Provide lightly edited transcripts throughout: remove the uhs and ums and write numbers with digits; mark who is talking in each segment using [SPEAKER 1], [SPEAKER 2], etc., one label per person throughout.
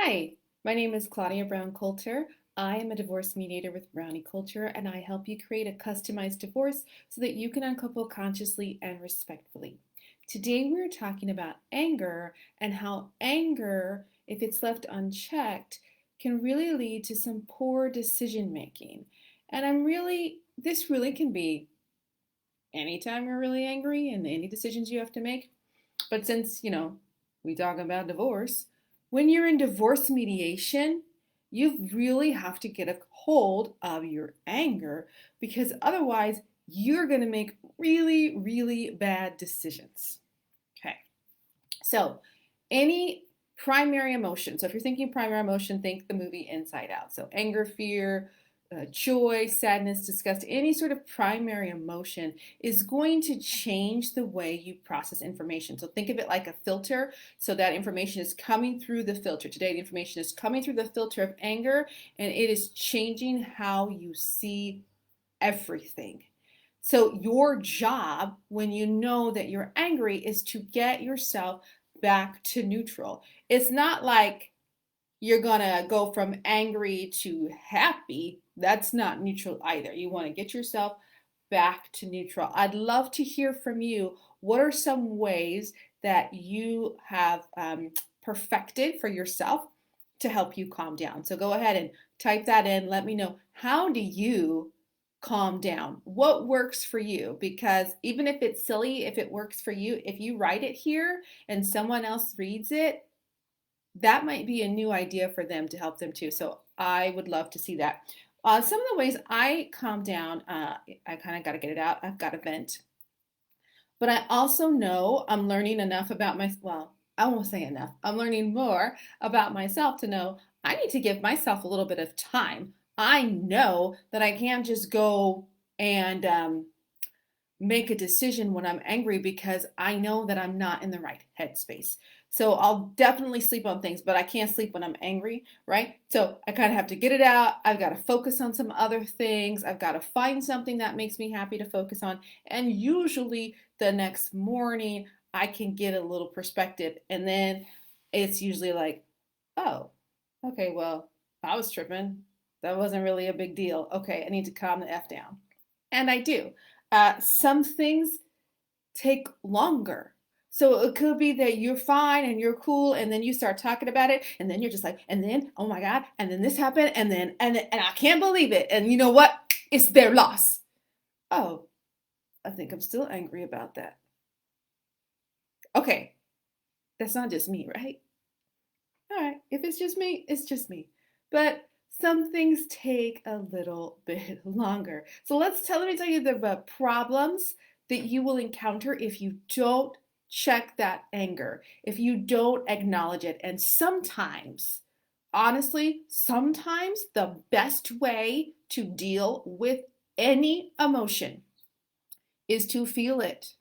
[SPEAKER 1] Hi, my name is Claudia Brown Coulter. I am a divorce mediator with Brownie Culture, and I help you create a customized divorce so that you can uncouple consciously and respectfully. Today, we're talking about anger and how anger, if it's left unchecked, can really lead to some poor decision making. And this really can be anytime you're really angry and any decisions you have to make. But since, we talk about divorce, when you're in divorce mediation, you really have to get a hold of your anger because otherwise you're going to make really, really bad decisions. Okay. So, any primary emotion. So, if you're thinking primary emotion, think the movie Inside Out. So, anger, fear, joy, sadness, disgust, any sort of primary emotion is going to change the way you process information. So think of it like a filter. So that information is coming through the filter. Today, the information is coming through the filter of anger, and it is changing how you see everything. So your job when you know that you're angry is to get yourself back to neutral. It's not like you're gonna go from angry to happy. That's not neutral either. You want to get yourself back to neutral. I'd love to hear from you. What are some ways that you have perfected for yourself to help you calm down? So go ahead and type that in. Let me know, how do you calm down? What works for you? Because even if it's silly, if it works for you, if you write it here and someone else reads it, that might be a new idea for them to help them too. So I would love to see that. Some of the ways I calm down, I kind of got to get it out. I've got to vent. But I also know I'm learning enough about well, I won't say enough. I'm learning more about myself to know I need to give myself a little bit of time. I know that I can't just go and make a decision when I'm angry because I know that I'm not in the right headspace. So I'll definitely sleep on things, but I can't sleep when I'm angry, right? So I kind of have to get it out. I've got to focus on some other things. I've got to find something that makes me happy to focus on. And usually the next morning, I can get a little perspective. And then it's usually like, oh, okay, well, I was tripping. That wasn't really a big deal. Okay, I need to calm the F down. And I do. Some things take longer. So it could be that you're fine and you're cool, and then you start talking about it, and then you're just like, and then, oh my God, and then this happened, and I can't believe it. And you know what? It's their loss. Oh, I think I'm still angry about that. Okay, that's not just me, right? All right, if it's just me, it's just me. But some things take a little bit longer. So let me tell you the problems that you will encounter if you don't check that anger, if you don't acknowledge it. And sometimes, honestly, sometimes the best way to deal with any emotion is to feel it.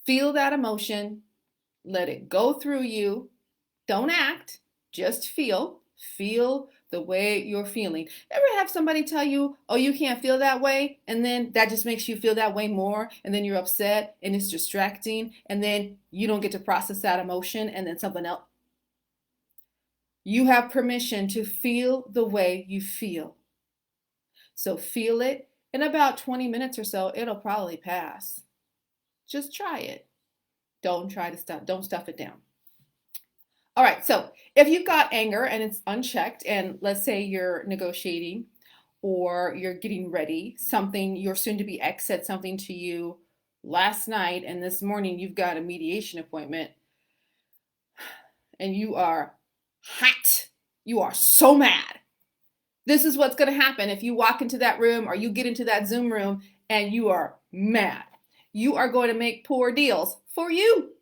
[SPEAKER 1] Feel that emotion, let it go through you. Don't act, just feel. Feel the way you're feeling. Ever have somebody tell you, oh, you can't feel that way? And then that just makes you feel that way more. And then you're upset and it's distracting. And then you don't get to process that emotion and then something else. You have permission to feel the way you feel. So feel it. In about 20 minutes or so, it'll probably pass. Just try it. Don't stuff it down. All right, so if you've got anger and it's unchecked, and let's say you're negotiating or you're getting ready, your soon to be ex said something to you last night, and this morning you've got a mediation appointment, and you are hot. You are so mad. This is what's going to happen if you walk into that room or you get into that Zoom room and you are mad. You are going to make poor deals for you.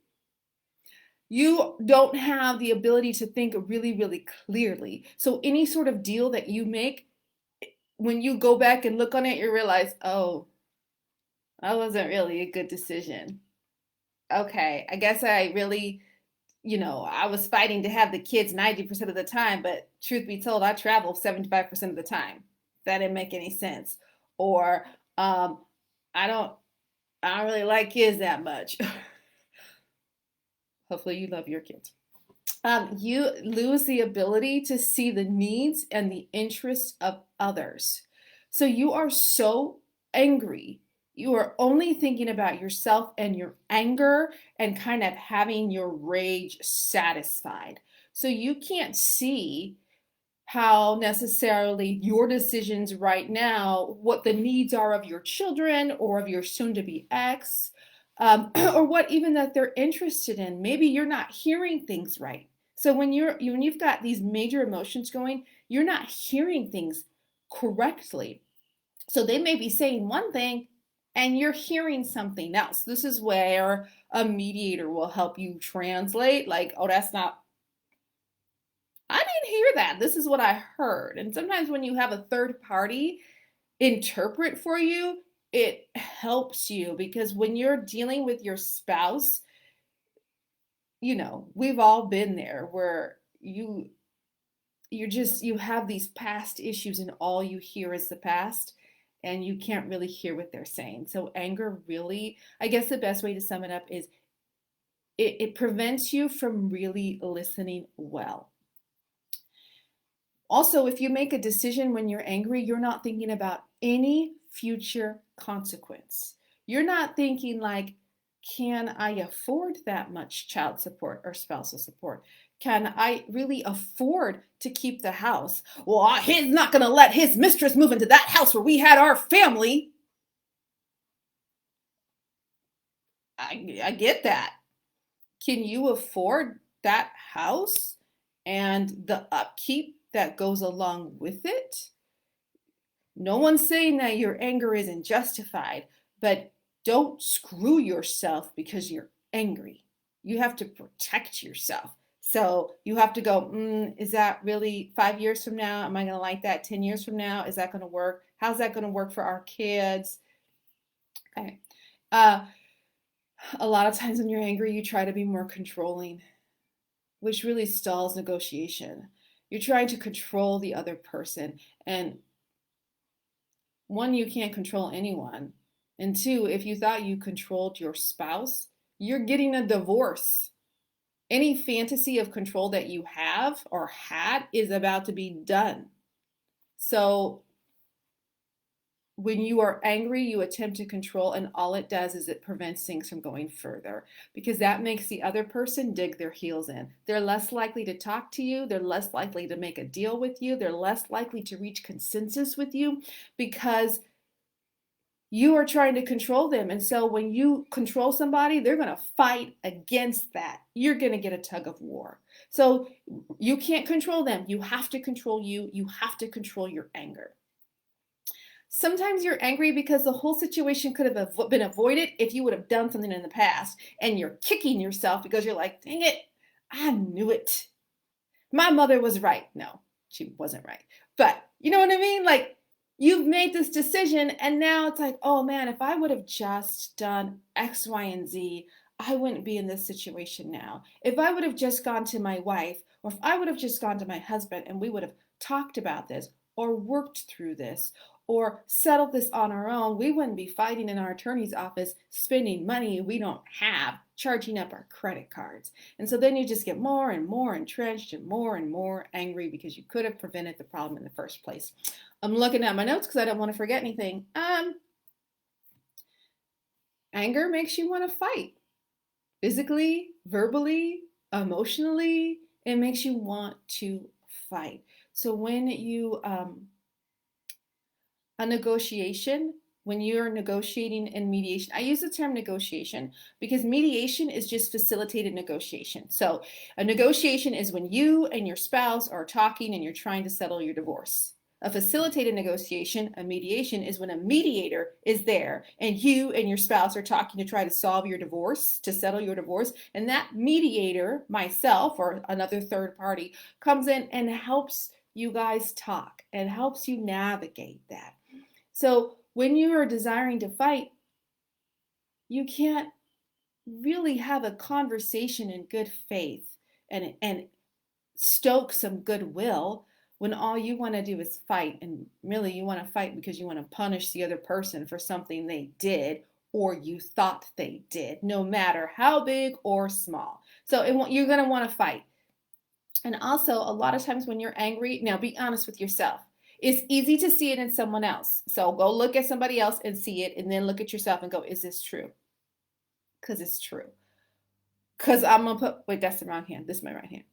[SPEAKER 1] You don't have the ability to think really, really clearly. So any sort of deal that you make, when you go back and look on it, you realize, oh, that wasn't really a good decision. Okay, I guess I really, I was fighting to have the kids 90% of the time, but truth be told, I travel 75% of the time. That didn't make any sense. Or I don't I don't really like kids that much. Hopefully you love your kids. You lose the ability to see the needs and the interests of others. So you are so angry. You are only thinking about yourself and your anger and kind of having your rage satisfied. So you can't see how necessarily your decisions right now, what the needs are of your children or of your soon to be ex, or what even that they're interested in. Maybe you're not hearing things right. So when you've got these major emotions going, you're not hearing things correctly. So they may be saying one thing and you're hearing something else. This is where a mediator will help you translate, like, oh, that's not, I didn't hear that. This is what I heard. And sometimes when you have a third party interpret for you, it helps you because when you're dealing with your spouse, we've all been there where you have these past issues and all you hear is the past and you can't really hear what they're saying. So anger really, I guess the best way to sum it up is it prevents you from really listening well. Also, if you make a decision when you're angry, you're not thinking about any future consequence. You're not thinking like, can I afford that much child support or spousal support? Can I really afford to keep the house? Well, he's not going to let his mistress move into that house where we had our family. I get that. Can you afford that house and the upkeep that goes along with it? No one's saying that your anger isn't justified, but don't screw yourself because you're angry. You have to protect yourself. So you have to go, is that really 5 years from now? Am I going to like that 10 years from now? Is that going to work? How's that going to work for our kids? Okay. A lot of times when you're angry, you try to be more controlling, which really stalls negotiation. You're trying to control the other person. And one, you can't control anyone. And two, if you thought you controlled your spouse, you're getting a divorce. Any fantasy of control that you have or had is about to be done. So when you are angry, you attempt to control, and all it does is it prevents things from going further because that makes the other person dig their heels in. They're less likely to talk to you. They're less likely to make a deal with you. They're less likely to reach consensus with you because you are trying to control them. And so when you control somebody, they're going to fight against that. You're going to get a tug of war. So you can't control them. You have to control you. You have to control your anger. Sometimes you're angry because the whole situation could have been avoided if you would have done something in the past, and you're kicking yourself because you're like, dang it, I knew it. My mother was right. No, she wasn't right. But you know what I mean? Like, you've made this decision, and now it's like, oh man, if I would have just done X, Y, and Z, I wouldn't be in this situation now. If I would have just gone to my wife, or if I would have just gone to my husband and we would have talked about this, or worked through this, or settled this on our own, we wouldn't be fighting in our attorney's office, spending money we don't have, charging up our credit cards. And so then you just get more and more entrenched and more angry because you could have prevented the problem in the first place. I'm looking at my notes because I don't want to forget anything. Anger makes you want to fight. Physically, verbally, emotionally, it makes you want to fight. So when you a negotiation, when you're negotiating in mediation, I use the term negotiation because mediation is just facilitated negotiation. So a negotiation is when you and your spouse are talking and you're trying to settle your divorce. A facilitated negotiation, a mediation, is when a mediator is there and you and your spouse are talking to try to solve your divorce, to settle your divorce, and that mediator, myself or another third party, comes in and helps you guys talk and helps you navigate that. So when you are desiring to fight, you can't really have a conversation in good faith and stoke some goodwill when all you want to do is fight. And really, you want to fight because you want to punish the other person for something they did or you thought they did, no matter how big or small. So you're going to want to fight. And also, a lot of times when you're angry, now be honest with yourself. It's easy to see it in someone else. So go look at somebody else and see it, and then look at yourself and go, is this true? Because it's true. Because I'm going to wait, that's the wrong hand. This is my right hand.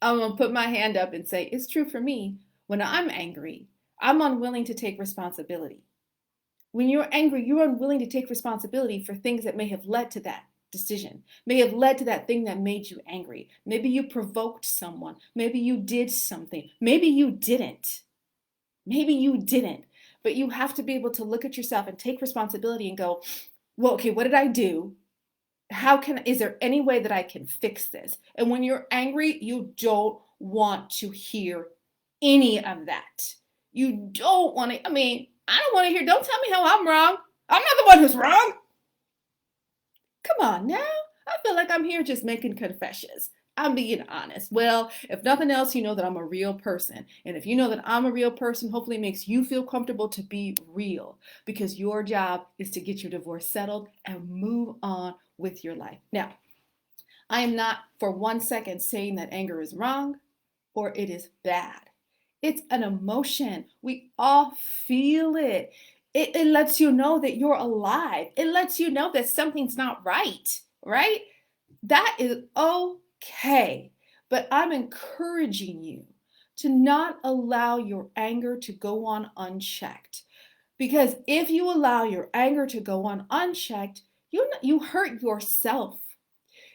[SPEAKER 1] I'm going to put my hand up and say, it's true for me. When I'm angry, I'm unwilling to take responsibility. When you're angry, you're unwilling to take responsibility for things that may have led to that decision, may have led to that thing that made you angry. Maybe you provoked someone. Maybe you did something. Maybe you didn't. Maybe you didn't. But you have to be able to look at yourself and take responsibility and go, well, okay, what did I do? Is there any way that I can fix this? And when you're angry, you don't want to hear any of that. You don't want to, I don't want to hear, don't tell me how I'm wrong. I'm not the one who's wrong. Come on now. I feel like I'm here just making confessions. I'm being honest. Well, if nothing else, you know that I'm a real person. And if you know that I'm a real person, hopefully it makes you feel comfortable to be real, because your job is to get your divorce settled and move on with your life. Now, I am not for 1 second saying that anger is wrong or it is bad. It's an emotion. We all feel it. It lets you know that you're alive. It lets you know that something's not right, right? That is okay. But I'm encouraging you to not allow your anger to go on unchecked. Because if you allow your anger to go on unchecked, you hurt yourself.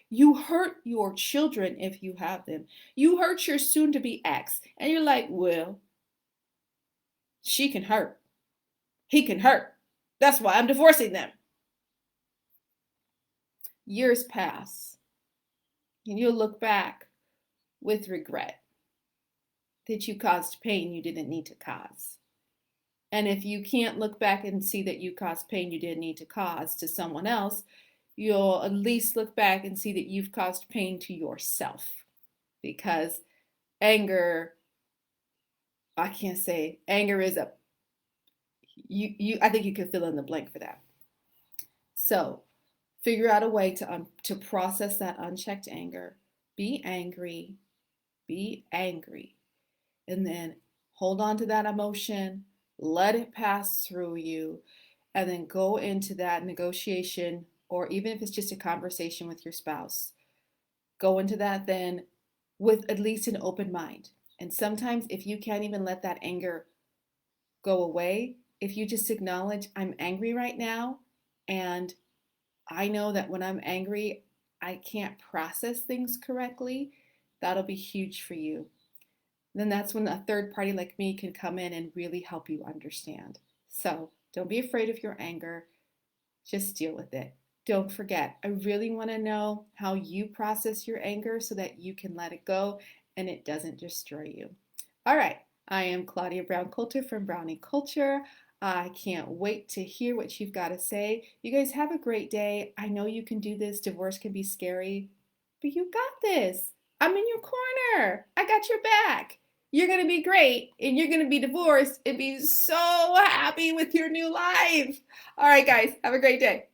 [SPEAKER 1] You hurt your children if you have them. You hurt your soon to be ex. And you're like, well, she can hurt. He can hurt. That's why I'm divorcing them. Years pass, and you'll look back with regret that you caused pain you didn't need to cause. And if you can't look back and see that you caused pain you didn't need to cause to someone else, you'll at least look back and see that you've caused pain to yourself. Because anger, I can't say, anger is a, I think you can fill in the blank for that. So figure out a way to process that unchecked anger. Be angry, and then hold on to that emotion, let it pass through you, and then go into that negotiation, or even if it's just a conversation with your spouse, go into that then with at least an open mind. And sometimes if you can't even let that anger go away, if you just acknowledge, I'm angry right now, and I know that when I'm angry, I can't process things correctly, that'll be huge for you. Then that's when a third party like me can come in and really help you understand. So don't be afraid of your anger. Just deal with it. Don't forget, I really want to know how you process your anger so that you can let it go and it doesn't destroy you. All right, I am Claudia Brown Coulter from Brownie Culture. I can't wait to hear what you've got to say. You guys have a great day. I know you can do this. Divorce can be scary, but you got this. I'm in your corner. I got your back. You're going to be great, and you're going to be divorced and be so happy with your new life. All right, guys, have a great day.